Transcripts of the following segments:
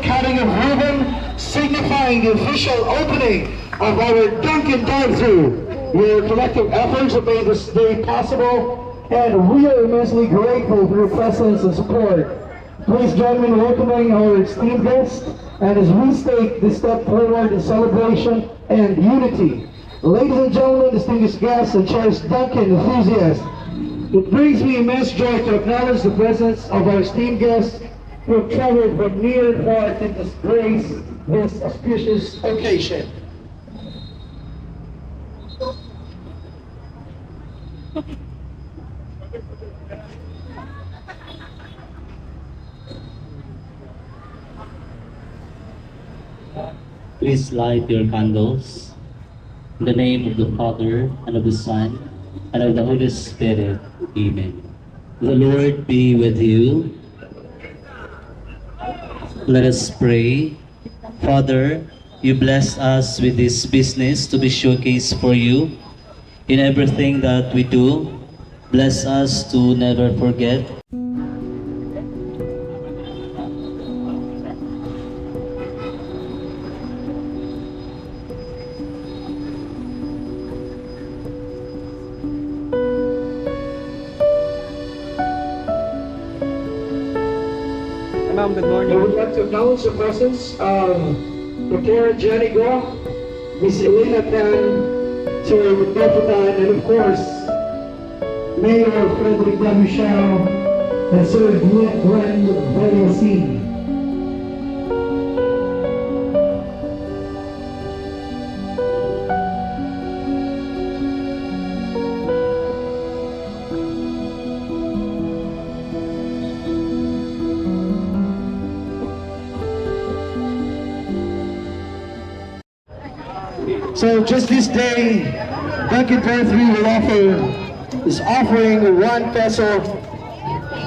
cutting of ribbon, signifying the official opening of our Dunkin Drive Thru. Your collective efforts have made this day possible, and we are immensely grateful for your presence and support. Please join me in welcoming our esteemed guests, and as we take this step forward in celebration and unity. Ladies and gentlemen, distinguished guests and cherished Dunkin enthusiasts, it brings me immense joy to acknowledge the presence of our esteemed guests who have traveled from near and far to grace this auspicious occasion. Please light your candles. In the name of the Father, and of the Son, and of the Holy Spirit. Amen. The Lord be with you. Let us pray. Father, you bless us with this business to be showcased for you. In everything that we do, bless us to never forget. Ma'am, good morning. I would like to acknowledge the presence of Dr. Jenny Go, Miss Elena Tan, Sir Magdalene, and of course, Mayor Frederick W. and Sir Glenn Valiasin. So just this day, Dunkin Drive Thru is offering 1 peso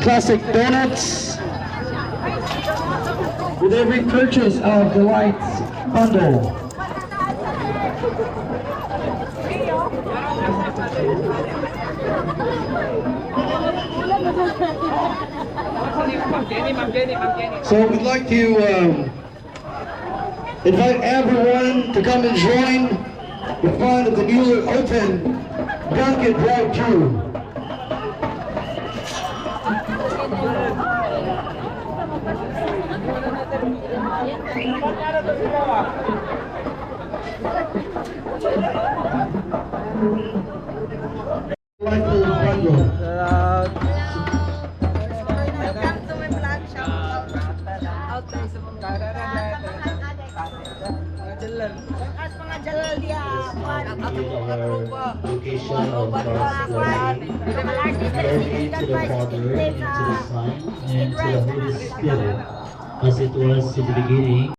classic donuts with every purchase of the Lights bundle. So we'd like to invite everyone to come and join the fun of the newly opened Dunkin Drive Thru. Location of God's glory, glory to the Father, and to the Son, and to the Holy Spirit, as it was in the beginning.